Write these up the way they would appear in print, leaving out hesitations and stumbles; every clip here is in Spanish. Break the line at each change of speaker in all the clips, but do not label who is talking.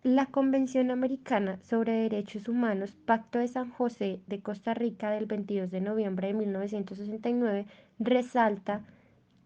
La Convención Americana sobre Derechos Humanos, Pacto de San José de Costa Rica del 22 de noviembre de 1969, resalta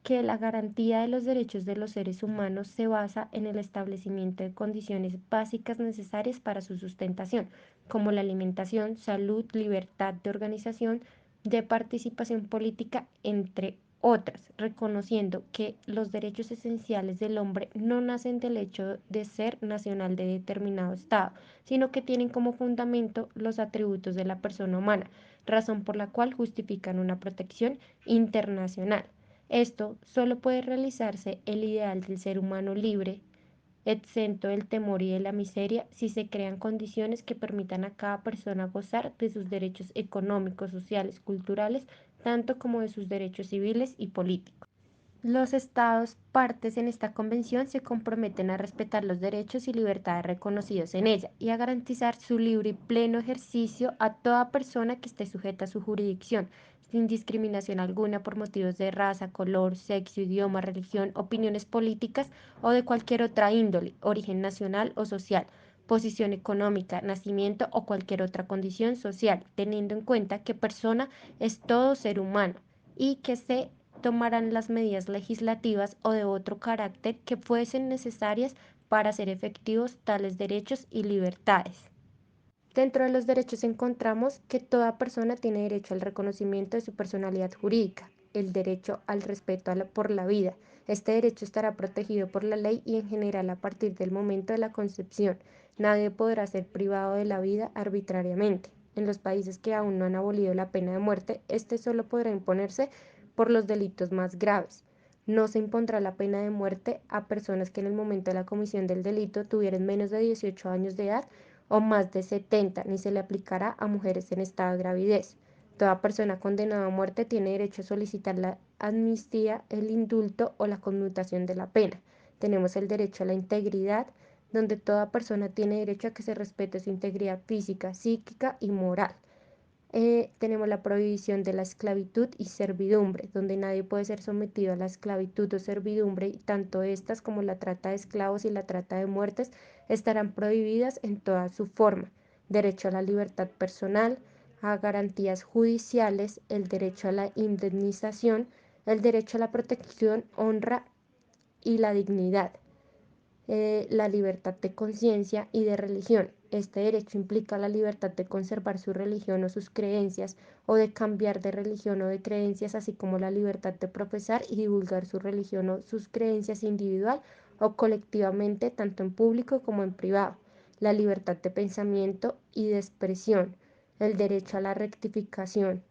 que la garantía de los derechos de los seres humanos se basa en el establecimiento de condiciones básicas necesarias para su sustentación, como la alimentación, salud, libertad de organización, de participación política, entre otras, reconociendo que los derechos esenciales del hombre no nacen del hecho de ser nacional de determinado Estado, sino que tienen como fundamento los atributos de la persona humana, razón por la cual justifican una protección internacional. Esto solo puede realizarse el ideal del ser humano libre, exento del temor y de la miseria, si se crean condiciones que permitan a cada persona gozar de sus derechos económicos, sociales, culturales, tanto como de sus derechos civiles y políticos. Los estados partes en esta convención se comprometen a respetar los derechos y libertades reconocidos en ella y a garantizar su libre y pleno ejercicio a toda persona que esté sujeta a su jurisdicción, sin discriminación alguna por motivos de raza, color, sexo, idioma, religión, opiniones políticas o de cualquier otra índole, origen nacional o social, posición económica, nacimiento o cualquier otra condición social, teniendo en cuenta que persona es todo ser humano y que se tomarán las medidas legislativas o de otro carácter que fuesen necesarias para hacer efectivos tales derechos y libertades. Dentro de los derechos encontramos que toda persona tiene derecho al reconocimiento de su personalidad jurídica, el derecho al respeto por la vida. Este derecho estará protegido por la ley y en general a partir del momento de la concepción. Nadie podrá ser privado de la vida arbitrariamente. En los países que aún no han abolido la pena de muerte, este solo podrá imponerse por los delitos más graves. No se impondrá la pena de muerte a personas que en el momento de la comisión del delito tuvieran menos de 18 años de edad o más de 70, ni se le aplicará a mujeres en estado de gravidez. Toda persona condenada a muerte tiene derecho a solicitar la amnistía, el indulto o la conmutación de la pena. Tenemos el derecho a la integridad, donde toda persona tiene derecho a que se respete su integridad física, psíquica y moral. Tenemos la prohibición de la esclavitud y servidumbre, donde nadie puede ser sometido a la esclavitud o servidumbre, y tanto estas como la trata de esclavos y la trata de muertes estarán prohibidas en toda su forma. Derecho a la libertad personal, a garantías judiciales, el derecho a la indemnización, el derecho a la protección, honra y la dignidad, la libertad de conciencia y de religión. Este derecho implica la libertad de conservar su religión o sus creencias, o de cambiar de religión o de creencias, así como la libertad de profesar y divulgar su religión o sus creencias individual o colectivamente, tanto en público como en privado. La libertad de pensamiento y de expresión, el derecho a la rectificación,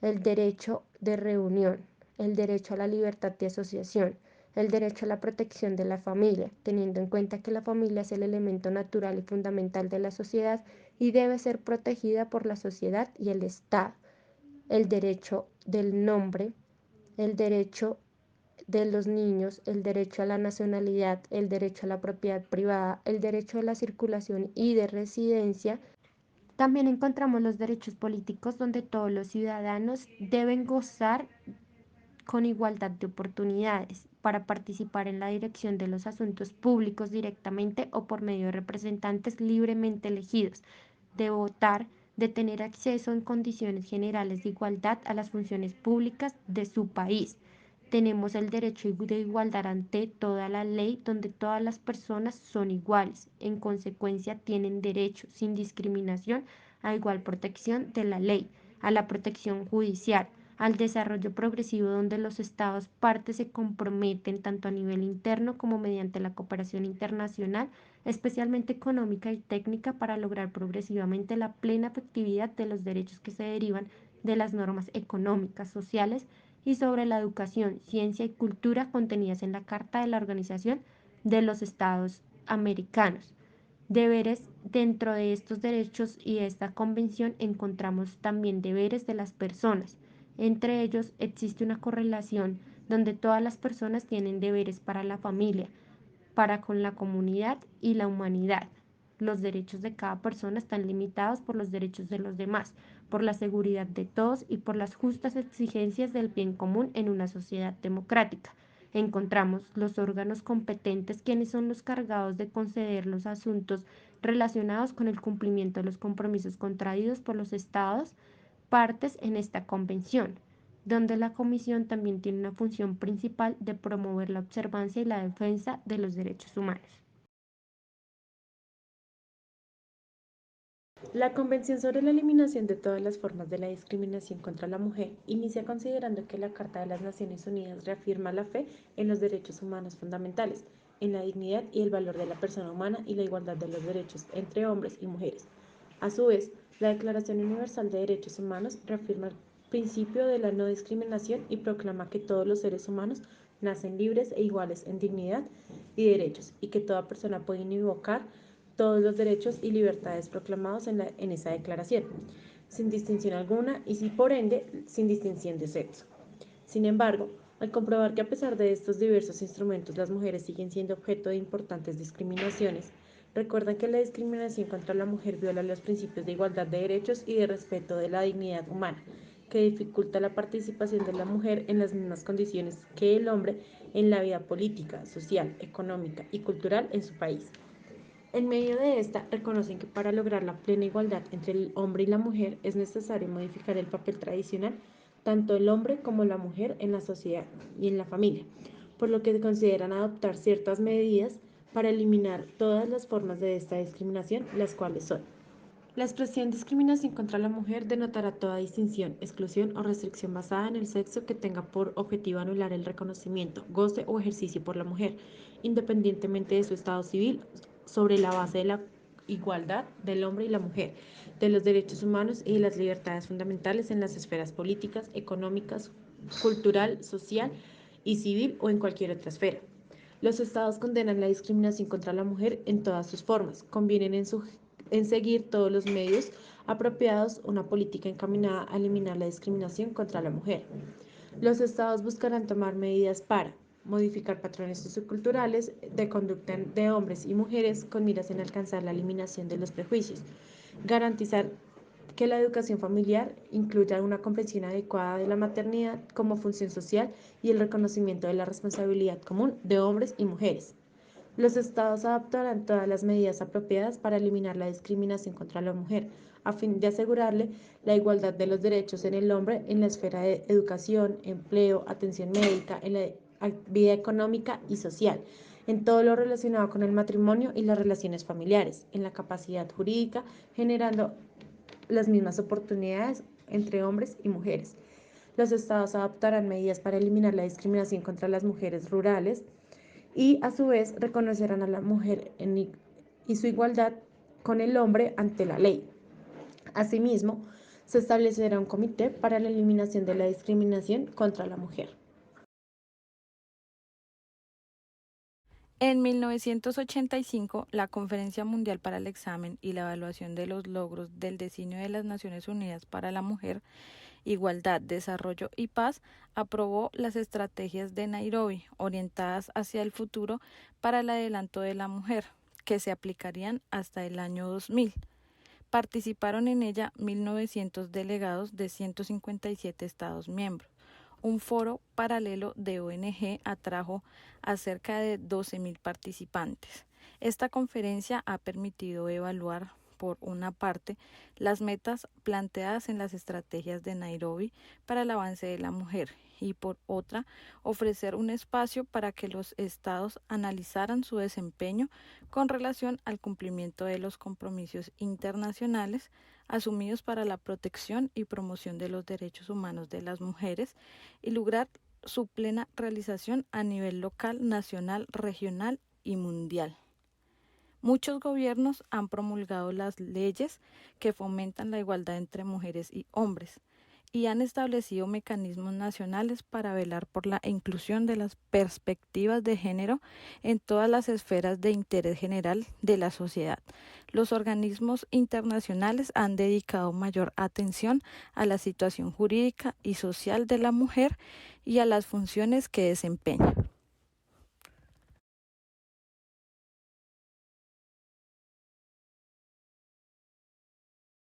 el derecho de reunión, el derecho a la libertad de asociación, el derecho a la protección de la familia, teniendo en cuenta que la familia es el elemento natural y fundamental de la sociedad y debe ser protegida por la sociedad y el Estado, el derecho del nombre, el derecho de los niños, el derecho a la nacionalidad, el derecho a la propiedad privada, el derecho a la circulación y de residencia. También encontramos los derechos políticos donde todos los ciudadanos deben gozar con igualdad de oportunidades para participar en la dirección de los asuntos públicos directamente o por medio de representantes libremente elegidos, de votar, de tener acceso en condiciones generales de igualdad a las funciones públicas de su país. Tenemos el derecho de igualdad ante toda la ley, donde todas las personas son iguales. En consecuencia, tienen derecho, sin discriminación, a igual protección de la ley, a la protección judicial, al desarrollo progresivo, donde los estados partes se comprometen tanto a nivel interno como mediante la cooperación internacional, especialmente económica y técnica, para lograr progresivamente la plena efectividad de los derechos que se derivan de las normas económicas, sociales y sobre la educación, ciencia y cultura contenidas en la Carta de la Organización de los Estados Americanos. Deberes. Dentro de estos derechos y esta convención encontramos también deberes de las personas. Entre ellos existe una correlación donde todas las personas tienen deberes para la familia, para con la comunidad y la humanidad. Los derechos de cada persona están limitados por los derechos de los demás, por la seguridad de todos y por las justas exigencias del bien común en una sociedad democrática. Encontramos los órganos competentes, quienes son los cargados de conceder los asuntos relacionados con el cumplimiento de los compromisos contraídos por los Estados partes en esta convención, donde la Comisión también tiene una función principal de promover la observancia y la defensa de los derechos humanos.
La Convención sobre la Eliminación de todas las formas de la discriminación contra la mujer inicia considerando que la Carta de las Naciones Unidas reafirma la fe en los derechos humanos fundamentales, en la dignidad y el valor de la persona humana y la igualdad de los derechos entre hombres y mujeres. A su vez, la Declaración Universal de Derechos Humanos reafirma el principio de la no discriminación y proclama que todos los seres humanos nacen libres e iguales en dignidad y derechos y que toda persona puede invocar todos los derechos y libertades proclamados en esa declaración, sin distinción alguna y si por ende sin distinción de sexo. Sin embargo, al comprobar que a pesar de estos diversos instrumentos las mujeres siguen siendo objeto de importantes discriminaciones, recuerdan que la discriminación contra la mujer viola los principios de igualdad de derechos y de respeto de la dignidad humana, que dificulta la participación de la mujer en las mismas condiciones que el hombre en la vida política, social, económica y cultural en su país. En medio de esta, reconocen que para lograr la plena igualdad entre el hombre y la mujer es necesario modificar el papel tradicional tanto del hombre como la mujer en la sociedad y en la familia, por lo que consideran adoptar ciertas medidas para eliminar todas las formas de esta discriminación, las cuales son: la expresión discriminación contra la mujer denotará toda distinción, exclusión o restricción basada en el sexo que tenga por objetivo anular el reconocimiento, goce o ejercicio por la mujer, independientemente de su estado civil, sobre la base de la igualdad del hombre y la mujer, de los derechos humanos y de las libertades fundamentales en las esferas políticas, económicas, cultural, social y civil o en cualquier otra esfera. Los estados condenan la discriminación contra la mujer en todas sus formas, convienen en seguir todos los medios apropiados una política encaminada a eliminar la discriminación contra la mujer. Los estados buscarán tomar medidas para modificar patrones socioculturales de conducta de hombres y mujeres con miras en alcanzar la eliminación de los prejuicios, garantizar que la educación familiar incluya una comprensión adecuada de la maternidad como función social y el reconocimiento de la responsabilidad común de hombres y mujeres. Los estados adoptarán todas las medidas apropiadas para eliminar la discriminación contra la mujer, a fin de asegurarle la igualdad de los derechos en el hombre en la esfera de educación, empleo, atención médica, en la vida económica y social, en todo lo relacionado con el matrimonio y las relaciones familiares, en la capacidad jurídica, generando las mismas oportunidades entre hombres y mujeres. Los estados adoptarán medidas para eliminar la discriminación contra las mujeres rurales, y a su vez reconocerán a la mujer y su igualdad con el hombre ante la ley. Asimismo, se establecerá un comité para la eliminación de la discriminación contra la mujer.
En 1985, la Conferencia Mundial para el Examen y la Evaluación de los Logros del Designio de las Naciones Unidas para la Mujer, Igualdad, Desarrollo y Paz aprobó las estrategias de Nairobi orientadas hacia el futuro para el adelanto de la mujer, que se aplicarían hasta el año 2000. Participaron en ella 1.900 delegados de 157 Estados miembros. Un foro paralelo de ONG atrajo a cerca de 12.000 participantes. Esta conferencia ha permitido evaluar, por una parte, las metas planteadas en las estrategias de Nairobi para el avance de la mujer y por otra, ofrecer un espacio para que los estados analizaran su desempeño con relación al cumplimiento de los compromisos internacionales asumidos para la protección y promoción de los derechos humanos de las mujeres y lograr su plena realización a nivel local, nacional, regional y mundial. Muchos gobiernos han promulgado las leyes que fomentan la igualdad entre mujeres y hombres y han establecido mecanismos nacionales para velar por la inclusión de las perspectivas de género en todas las esferas de interés general de la sociedad. Los organismos internacionales han dedicado mayor atención a la situación jurídica y social de la mujer y a las funciones que desempeña.